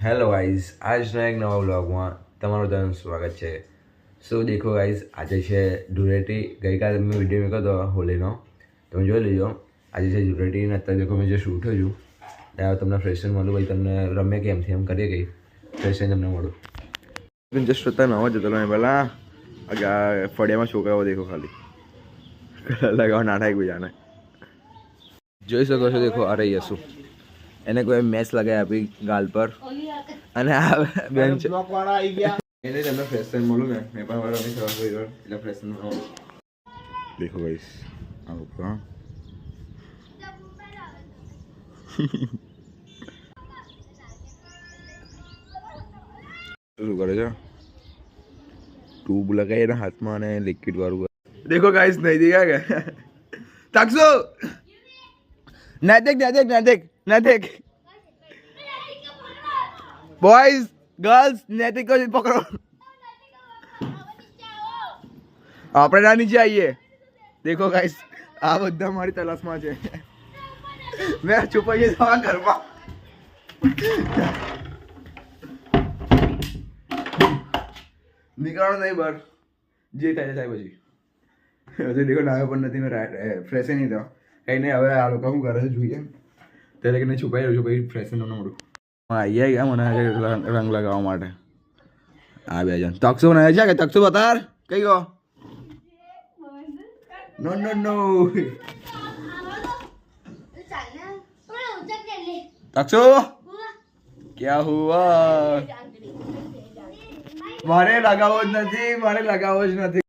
Hello guys, આજના એક નવા વ્લોગમાં તમારું બધાનું સ્વાગત છે. સો દેખો ગાઈઝ, આજે છે ધૂળેટી. ગઈકાલે મેં વિડીયો મૂક્યો હતો હોલીનો, તમે જોઈ લેજો. આજે છે ધૂળેટી અને અત્યારે દેખો મેં જે શૂટ થયું ત્યાં તમને ફ્રેશન મળું, ભાઈ તમને રમે કેમથી એમ કરીએ ગઈ ફ્રેશન તમને મળું. જસ્ટ અત્યારે નવા જતો નહીં પહેલાં ફળિયામાં છોકરાઓ દેખો ખાલી લગાવો નાઠા એકબીજાને જોઈ શકો છો. દેખો અરે યસુ એને કોઈ મેચ લગાવી આપી ગાલ પર અને આ બેન છે એને તમને ફ્રેશન મળું ને મેં પણ મારા રમી સવાર કર્યો એટલે ફ્રેશન મળું. દેખો ગાઈસ આ ઉપર શું કરે છે, ટ્યુબ લગાવી એના હાથમાં અને લિક્વિડ વાળું. દેખો ગાઈસ નહીં દેખા કે તાકસો ના દેખ ના દેખ ના દેખ ના દેખ બોયઝ ગર્લ્સ નૈતિક को पकड़ो. આપણે ના નીચે આવીએ. દેખો ગાઈસ આ બધા મારી તલાશમાં છે. મેં છુપાઈએ જવા ઘરમાં. નીકળવાનું નહીં બહાર, જે થાય થાય પછી. હજુ દેખો નાયો પણ નથી, મેં ફ્રેશ નહીં થયો કઈ નહીં. હવે આ લોકો શું કરે છે જોઈએ ત્યારે કે છુપાઈ રહ્યું છું ભાઈ ફ્રેશ ન મળું. આવી ગયા મને રંગ લગાવવા માટે. આ બે જણ તકસો બનાવે છે કે તકસો બતાર કઈ ગયો. નો નો નો તકસો ક્યાં હુઆ. મારે લગાવો જ નથી, મારે લગાવો જ નથી.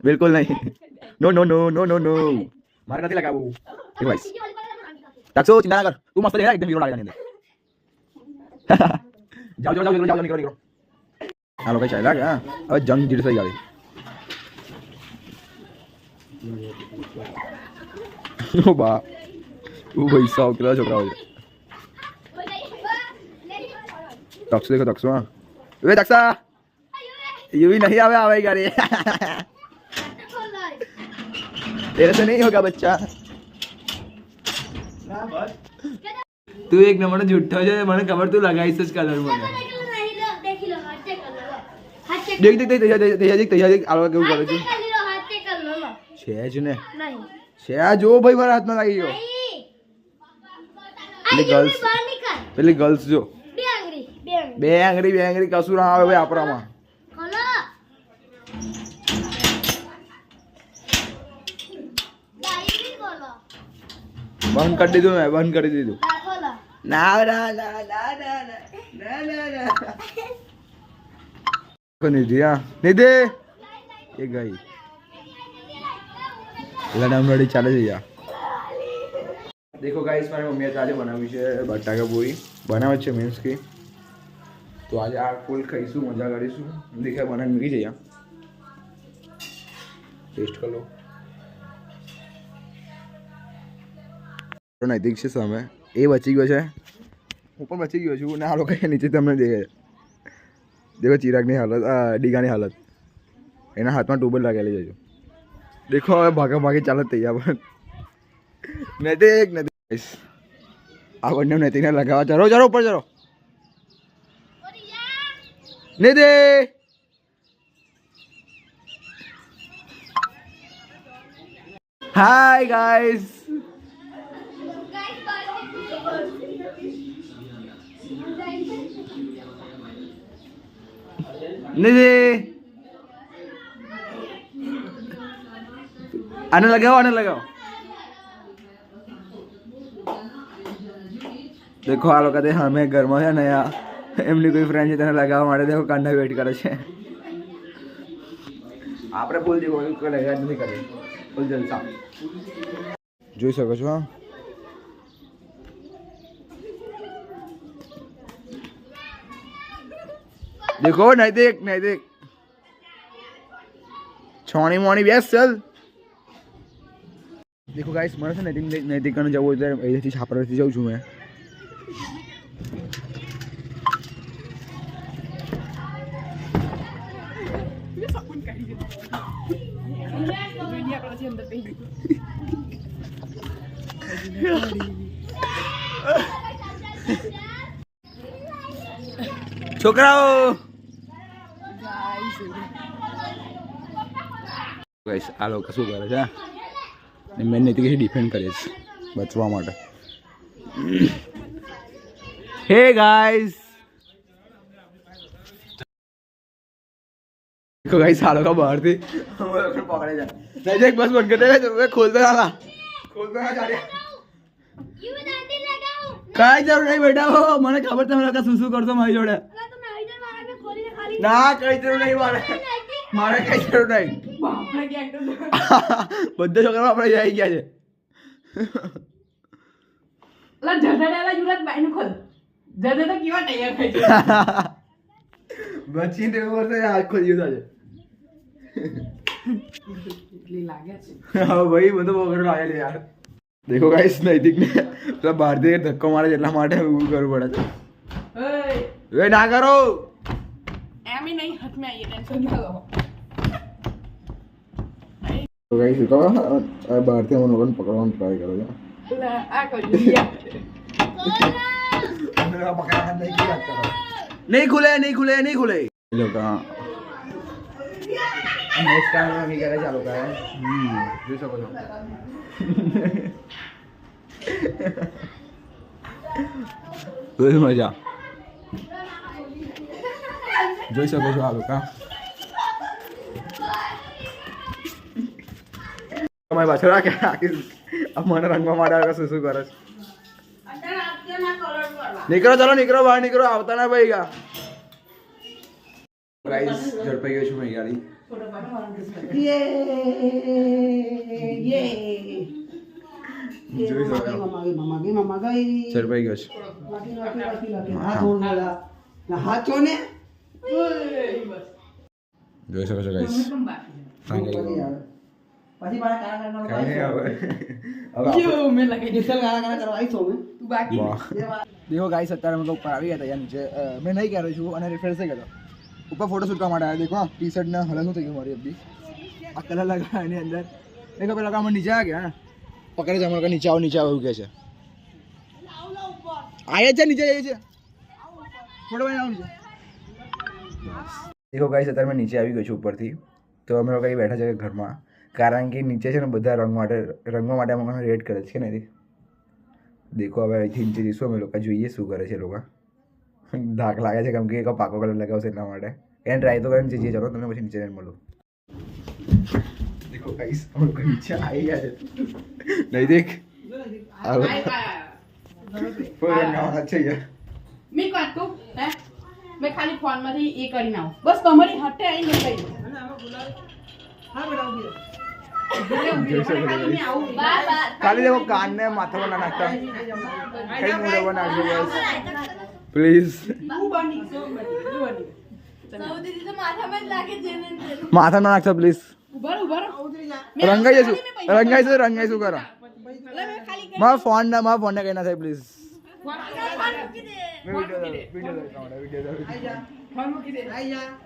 બિલકુલ નહીં. નો નો નો નો નો નો મારે નથી લગાવવું. તકસો ચિંતા ના કર, તું મસ્ત દેખાય એકદમ હીરો લાગે અંદર. જાઓ જાઓ જાઓ જાઓ નીકળો નીકળો. આ લોકો ચાલ્યા કે હા હવે જંગ જીત થઈ જાય. ઓ બા તું ભાઈ સાવ કેટલા છોકરાઓ છે. તકસો દેખો તકસો. હા એ તકસા યુવી नहीं आवे आवे गाड़ी तेरे से नहीं होगा बच्चा. તું એક નંબરનો જુઠ્ઠો છે, મને ખબર તું લગાવીશ જ કલર. મને દેખ દેખ દેખ દેખ દેખ આ લોકો કેવું કરે છે જ ને છે આ જો ભાઈ મારા હાથમાં લાગી ગયો. પેલી ગર્લ્સ જો બે આંગળી કશું ના આવે ભાઈ આપણામાં. બંધ કરી દીધું મેં, બંધ કરી દીધું. ના ના ના ના ના ના ના ના નિધિ. હા નિધિ એ ગઈ લડામ લડી ચાલે છે યાર. દેખો ગાઈસ મારી મમ્મીએ આજે બનાવી છે બટાકા પૂરી બનાવે છે મીન્સ કે. તો આજે આ ફૂલ ખાઈશું, મજા કરીશું. દેખાય બનાવી મૂકી જઈએ, ટેસ્ટ કરી લો. નૈતિક છે સામે, એ બચી ગયો છે, હું પણ બચી ગયો છું. ના લોકો નીચે તમને દેખે દેખો ચિરાગની હાલત, ડીગાની હાલત. એના હાથમાં ટુબલ લાગેલી છે. દેખો હવે ભાગા ભાગી ચાલે તૈયાર. પણ નૈતિક નૈતિક આ બંને નૈતિકને લગાવવા. ચાલો ચાલો ઉપર ચાલો. નિધિ હાય ગાઈસ. નિધિ આને લગાવો, આને લગાવો. દેખો આ લોકો અમે ઘરમાં છે ને એમની કોઈ ફ્રેન્ડ છે તેને લગાવવા માટે દેખો કાંડા વેઇટ કરે છે. આપણે ફૂલ જેવું લગાવ નથી કરી ફૂલ જલસા જોઈ શકો છો. હા देखो नैतिक नैतिक छोनी मोनी बेस चल. देखो गाइस मारे से नैतिक नैतिक करने जाओ इधर ऐसे छापर से जाऊँ छू मैं. છોકરાઓ ગાઈસ આ લોકો શું કરે છે મેં નૈતિક ડિફેન્ડ કરે છે બચવા માટે હે ગાઈસ गाइस सालों का बाहर थी हम लोग पकड़े जा नहीं देख बस बंद कर दे तो खोलता ना जा रहा ये बताते लगाओ काय जरूर नहीं बेटा हो મને ખબર તમે લોકો શું શું કરશો મારી જોડે તમે આઈડર મારા મે ખોલીને ખાલી ના કઈ જરૂર નહીં મારે કઈ જરૂર નહીં બાપરે ગેંગ તો બધા છોકરા આપણે જઈ ગયા છે લા જડડાલા યુરત બાઈ નું ખોલ જડે તો કેવા તૈયાર થઈ છે બચી દે ઉપર से आँख खोल दिया था हाँ भाई मैं तो पकड़ लाया यार देखो गाइस नैतिक ने तो भारतीय धक्को मारे જેટલા માટે ઊભું કરવું પડે છે એ ના કરો એમ ही नहीं हाथ में आइए टेंशन ना लो तो गाइस देखो આ ભારતીય મનોરંજન પકડવાનું ટ્રાય કરો છો આ કરી દિયા મેરા પકડવા નહીં કિયા કરો नहीं खुले लोग नेक्स्ट टाइम में नहीं करे चालू का है जो सको तो मजा જોઈ શકો છો આ લોકો તમારી પાછળ રાખે મને રંગવા માટે શું શું કરે છે નીકળો ચલો નીકળો બહાર નીકળો આવતા ના ભાઈ ગા ગાઈસ ઝડપાઈ ગયો છું મેં ગાડી ઝડપાઈ ગયો છું જોઈ શકો છો ગાઈસ પછી મારા કાના क्यों मैं लगे डिजिटल गाना करवाई तो मैं तू बाकी देखो गाइस અત્યારે हम लोग ऊपर આવી ગયા હતા નીચે मैं नहीं कह रहा છું અને રિફ્રેશ થઈ ગયો ऊपर फोटो शूट કરવા માટે આયા देखो टी शर्ट ને હલન થઈ ગયું મારી અબી આ કલર લગાવ્યા એની અંદર देखो પેલા કામ નીચે આ ગયા પકડે છે અમારે નીચે આવો એવું કહે છે આયા છે નીચે જાય છે ફોટો બનાવવાનું છે देखो गाइस અત્યારે मैं નીચે આવી ગયો છું ઉપરથી તો અમે લોકો અહીં બેઠા છે ઘરમાં કારણ કે નીચે છે ને બધા રંગવા માટે અમને રેડ કરે છે ને દેખો હવે અહીંથી નીચે જઈશું અમે લોકો જોઈએ શું કરે છે લોકો ધાક લાગે છે કેમ કે એક પાકો કલર લગાવશે એટલા માટે એને ટ્રાય તો કરીને જઈએ ચલો તમને પછી નીચે જઈને મળો દેખો ગાઈસ અમે લોકો નીચે આવી ગયા છે નહીં દેખ રંગાવાના છે યાર મેં કાઢું હે મેં ખાલી ફોનમાંથી એ કરીને આવું બસ તમારી હાથે આવીને લઈ હા બેટા खाली देखो कान ने माथा पर ना नाचता कहीं मुंह पर नाच दो प्लीज माथा ना नाचता प्लीज रंगाई શું કરો મારા ફોન ને કઈ ના થાય પ્લીઝ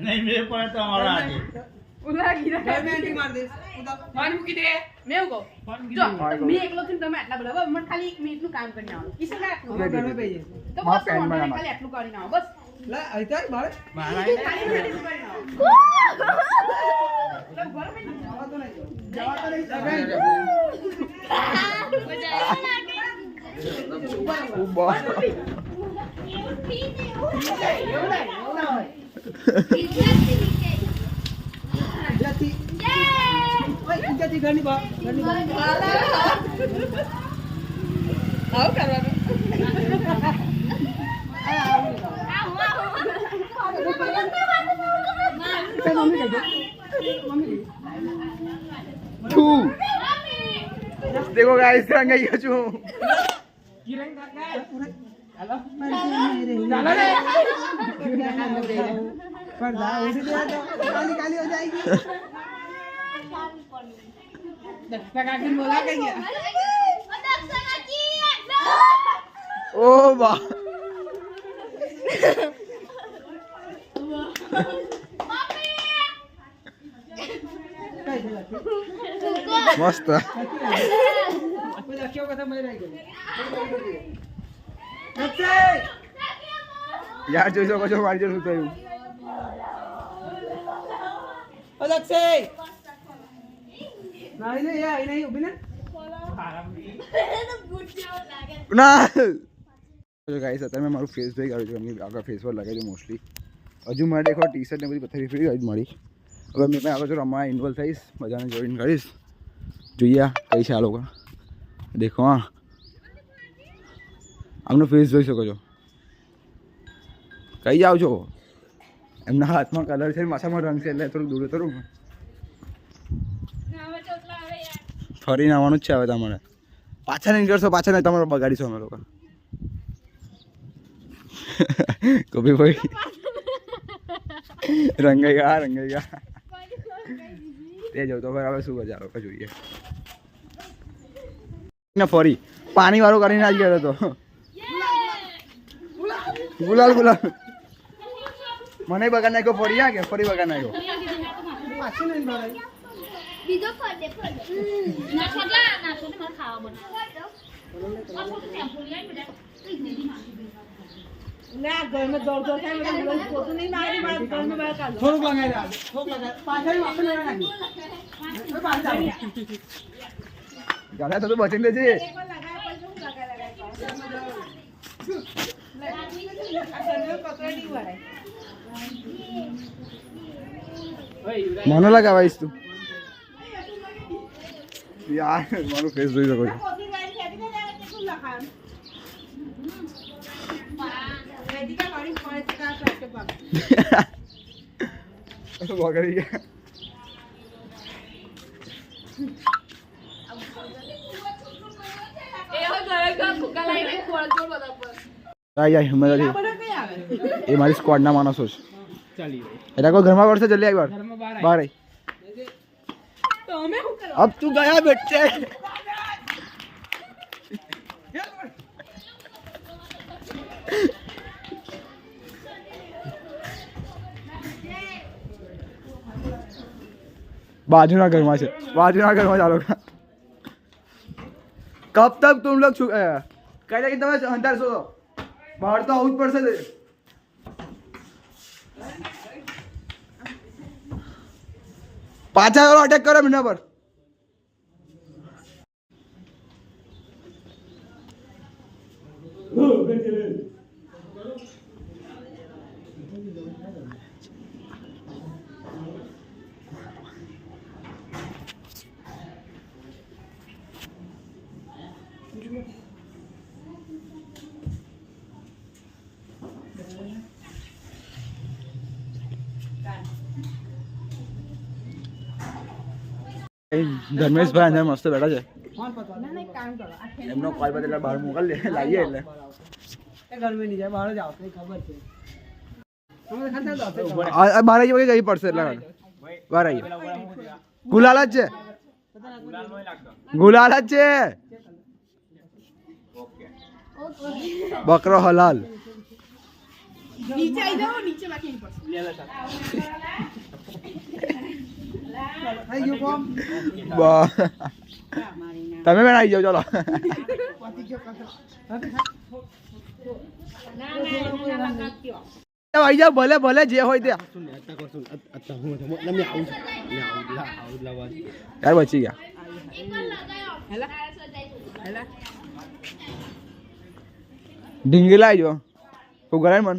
नहीं मेरे पर तो हमारा आगे ઉલા ગીરા મેં એન્ટી માર દે ફોન મૂકી દે મેં ઉગો જો મે એકલો છું તમે આટલા બધા મને ખાલી 1 મિનિટ નું કામ કરીને આવો કિસે ના આટલું ઘરમાં બેજે તો બસ ખાલી આટલું કરીને આવો બસ લે આઈતા બારે ખાલી કરીને આવો લે ઘર મે જવા તો નહીં ઘરની બા આવ કરવાનું देखो गाइस रंगाई गयो છું गिरंग काका हेलो पर्दा उठ गया तो काली काली हो जाएगी दक्षिणा काकी बोला कहीं ओ वाह मस्त યાર જોઈ શકો છો મારી જોડે શું થયું. ના ગાઈસ અત્યારે મેં મારું ફેસ ધોઈ કાઢ્યું છે. એમની આગળ ફેસ પર લગાવી દઉં મોસ્ટલી. હજુ મારે દેખો ટી શર્ટ ને બધી પથ્થરી ફ્રી જ મળી. હવે મેં આગળ જો રમવા ઇન્વોલ્વ થઈશ, બધાને જોઈન કરીશ. જોઈએ કઈ છે આ લોકો. દેખો હા આમનો ફેસ જોઈ શકો છો. કઈ જાઓ છો? એમના હાથમાં કલર છે, માથામાં રંગ છે, એટલે થોડુંક દૂર ઉતરું. ફરીને આવવાનું જ છે હવે તમારે. પાછા નહીં કરશો, પાછા નહીં તમારે બગાડીશું અમે લોકો. કભી ભાઈ રંગાઈ ગયા તે જવું તો હવે શું કરે લોકો જોઈએ ને. ફરી પાણી વાળું કરીને જ ગયો હતો. ગુલાલ મને બગાડ નાખ્યો. ફરી આ કે ફરી બગાડ નાખ્યો. બીજો ફોડે ના છોડલા ના છોડે મારે ખાવા બને આ ફોટો ટેમ્પો લઈ આવી બેટા ના ઘરમાં દોડ થાય મને ફોટો નહીં મારી મારા ઘરમાં બહાર કાઢો. થોડુંક લગાવી દે. પાછળ વાપસ લગાવી નાખી. ગાડા તો બચી લેજે. એકવાર લગાવ્યા પછી હું લગાવ્યા મને લગાવાઈશ તું યાર. મારું ફેસ જોઈ શકો છો. બગાડી ગયા. એ મારી સ્ક્વોડના માણસો છે. એટલે કોઈ ઘરમાં પડશે જલ્દી આવી બહાર આવી. अब तू गया बेटे. बाजूना घर में चालो. कब तक तुम लोग कहते कि तुम्हें अंदर सो बाहर तो आउट पड़ से. पाचा अटैक करो मीना पर. ધર્મેશભાઈ અંદર મસ્ત બેઠા છે. એમનો કોલ બદલે બહાર મોકલી લાવીએ એટલે બહાર આવી જઈ પડશે. એટલે બહાર આવી ગુલાલ જ છે. બકરો હલાલ. નીચે આવી જાઓ, નીચે બાકી તમે બેન આવી જાઓ. ચાલો આવી જાઓ. ભલે ભલે જે હોય ત્યાં યાર બચી ગયા. ઢીંગી લાવજો. ઉઘરાય મન.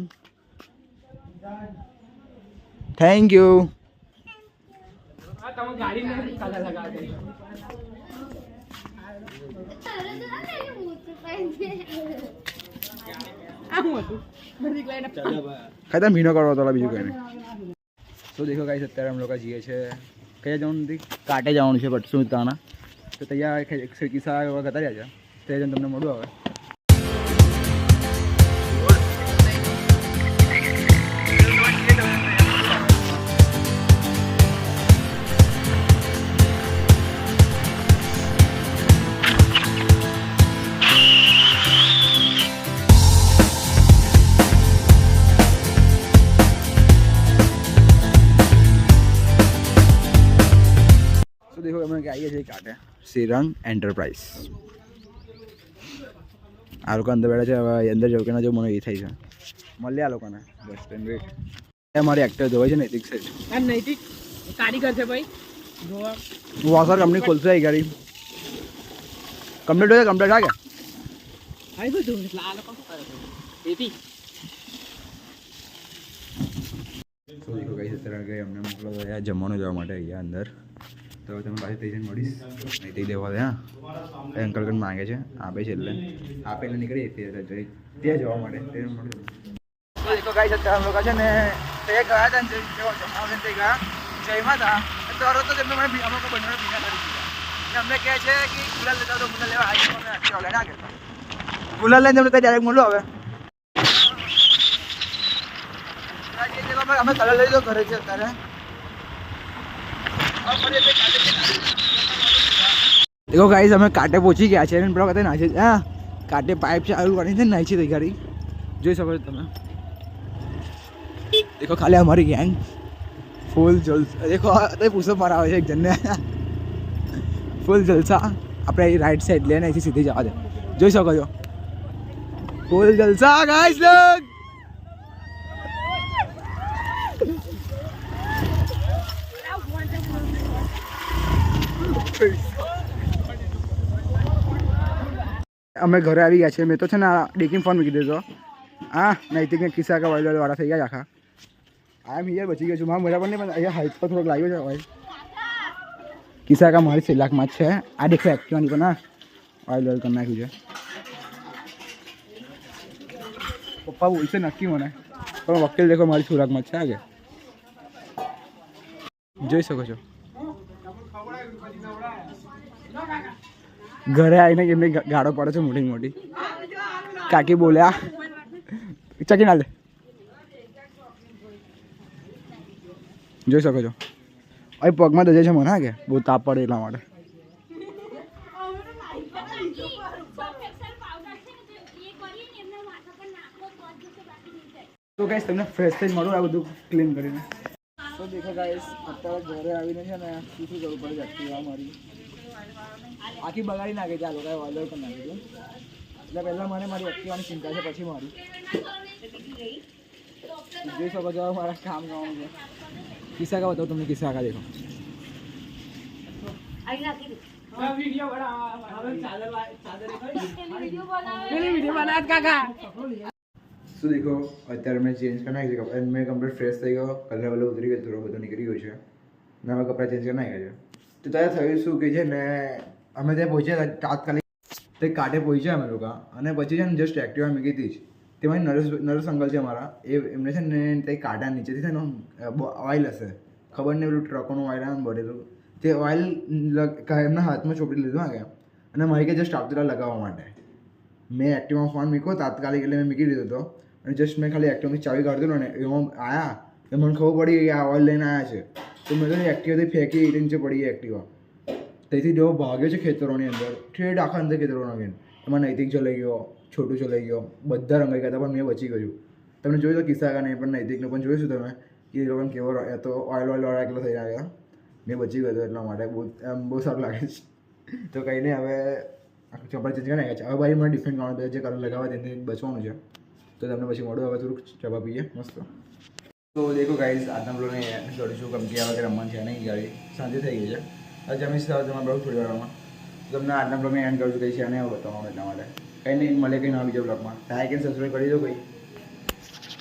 Thank you. ખાતા ભીનો કરવા તો બીજું કઈ નહીં. તો દેખો ગાઈસ અત્યારે हम लोग જઈએ છે કયા જવાનું નથી, કાંટે જવાનું છે પટસું તાના. તો તૈયાર કિસ્સા કરતા રહ્યા છે. તે જઈને તમને મળું હવે. देखो हमें क्या आइए काटे श्रीरंग एंटरप्राइज. આ લોકો અંદર બેઠા છે, હવે અંદર જવું કે ના જવું મને એ થાય છે. મળ્યા આ લોકોને બસ સ્ટેન્ડ વેટ. મારી એક્ટર જોવે છે નૈતિક છે. નૈતિક કારીગર છે ભાઈ. વોશર કંપની ખોલશે એ ગાડી કમ્પ્લીટ હોય કમ્પ્લીટ હા કે આવી બધું આ લોકો શું કરે છે એથી તો દેખો ગાઈસ અત્યારે ગઈ અમને મોકલો તો જમવાનું જવા માટે અહીંયા અંદર તો તમે પાછી થઈ જઈને મળીશ નહીં થઈ દેવા દે. હા અંકલ કન માંગે છે આપે છે એટલે આપે એટલે નીકળી ત્યાં જવા માટે તે મળ્યું. તો દેખો ગાઈસ અત્યારે અમે લોકો છે ને તે ગયા હતા ને જમવાનું તે ગયા જયમાં હતા તરત જ એમને મને અમુક બંને ભીના કરી દીધા. અમને કહે છે કે ગુલાલ લેતા તો ગુલાલ લેવા આવી મને આખી ઓલે ના કરતા ગુલાલ લઈને તમને ડાયરેક્ટ મળો હવે અમે કલર લઈ લો ઘરે છે અત્યારે. देखो गाइस અમે કાંટે પહોંચી ગયા છે અને પેલો કતે નાચે હા કાંટે પાઇપ ચાલુ કરી છે નાચી થઈ ગાડી જોઈ શકો છો તમે. देखो ખાલી અમારી ગેંગ ફૂલ જલસા. देखो તે પૂછો મારા આવે છે એક જણને ફૂલ જલસા. આપણે રાઈટ સાઈડ લઈને અહીંથી સીધી જવા દે જોઈ શકો છો ફૂલ જલસા ગાઈસ લોગ. અમે ઘરે આવી ગયા છે. મેં તો છે ને ડેકિંગ ફોન મૂકી દીધો. હા નૈતિકને કિસ્સા કે વાયલ વાળા થઈ ગયા આખા. આ એમ યાર બચી ગયો છું મારા બરાબર નહીં પણ અહીંયા હાઈટ પર થોડોક લાગ્યો છે ભાઈ. કિસ્સા કા મારી 6 લાખમાં જ છે. આ દેખો એક્ટિવાની પણ ના વાયલ વાયલ કરી નાખ્યું છે. પપ્પા બોલશે નક્કી મને પણ વકીલ દેખો મારી 6 લાખમાં જ છે આગે જોઈ શકો છો. ઘરે આવીને એમને ગાળો પડે છે મોટી મોટી. કાકી બોલ્યા ચકી ના લે જોઈ શકો છો. અહીં પગમાં દજે છે મને હા કે બહુ તાપ પડે એટલા માટે. તો ગાઈસ તમને ફ્રેશ થઈ મળું આ બધું ક્લીન કરીને. તો દેખો ગાઈસ અત્યારે ઘરે આવીને છે ને શું શું કરવું પડે એક્ટિવા મારી આખી બગાડી નાખી છે આ લોકોએ ઓર્ડર કરી નાખી છે. એટલે પહેલાં મને મારી એક્ટિવાની ચિંતા છે પછી મારી જોઈ શકો છો મારા કામ કરવાનું છે. કિસ્સા કા બતાવો તમને કિસ્સા કા દેખો શું દેખો અત્યારે મેં ચેન્જ કરી નાખ્યું છે. મેં કમ્પ્લીટ ફ્રેશ થઈ ગયો કલર વલર ઉતરી ગયો થોડો બધો નીકળી ગયો છે ને હવે કપડાં ચેન્જ કરી નાખ્યા છે. તો ત્યારે થયું શું કે છે ને અમે ત્યાં પહોંચ્યા તાત્કાલિક તે કાંઠે પહોંચ્યા અમે લોકો અને પછી છે ને જસ્ટ એક્ટિવા મૂકી હતી જ તેમાં નરેશ અંકલ છે અમારા એમને છે ને તે કાંટા નીચેથી છે ને ઓઇલ હશે ખબર નહીં પેલું ટ્રકોનું ઓઇલ આવે ને ભરેલું તે ઓઇલ એમના હાથમાં ચોપડી લીધું હા ગયા અને મારી કે જસ્ટ આવતી લગાવવા માટે મેં એક્ટિવામાં ફોન મૂક્યો તાત્કાલિક એટલે મેં મૂકી દીધો હતો અને જસ્ટ મેં ખાલી એક્ટિવાની ચાવી કાઢી ને એમાં આવ્યા તો મને ખબર પડી કે આ ઓઇલ લઈને આવ્યા છે તો મેં તો એક્ટિવાથી ફેંકી નીચે પડી ગઈ એક્ટિવા. તેથી જેવો ભાગ્યો છે ખેતરોની અંદર ઠેઠ આખા અંદર ખેતરોનો ગેમ એમાં નૈતિક ચલાઈ ગયો છોટું ચલાઈ ગયો બધા રંગાઈ ગયા હતા પણ મેં બચી ગયું. તમે જોયું તો કિસ્સા નહીં પણ નૈતિકને પણ જોઈશું તમે કે એ લોકોને કેવો તો ઓઇલ વાળા એકલો થઈ આવ્યા મેં બચી ગયો હતો એટલા માટે બહુ સારું લાગે છે. તો કંઈ નહીં હવે ચોપડા ચેન્જ કરી નાખ્યા છે. હવે ભાઈ મને ડિફરન્ટ કરવાનું જે કલર લગાવવા તેની બચવાનું છે તો તમને પછી મળું. હવે થોડુંક ચબા પીએ મસ્ત. તો દેખો ગાઈઝ આજના બ્લોગને એન્ડ કરીશું કેમ કે આ વખતે રમવાનું છે નહીં ગાડી સાંજે થઈ ગઈ છે. હવે જમીશ તમારા બ્લોગ થોડી વારમાં તમને આજના બ્લોગને એન્ડ કરું છું કંઈ છે અને બતાવવાનું એટલા માટે કંઈ નહીં મળે કંઈ નવા બીજા બ્લોગમાં લાઈક એન્ડ સબસ્ક્રાઈબ કરી દો કોઈ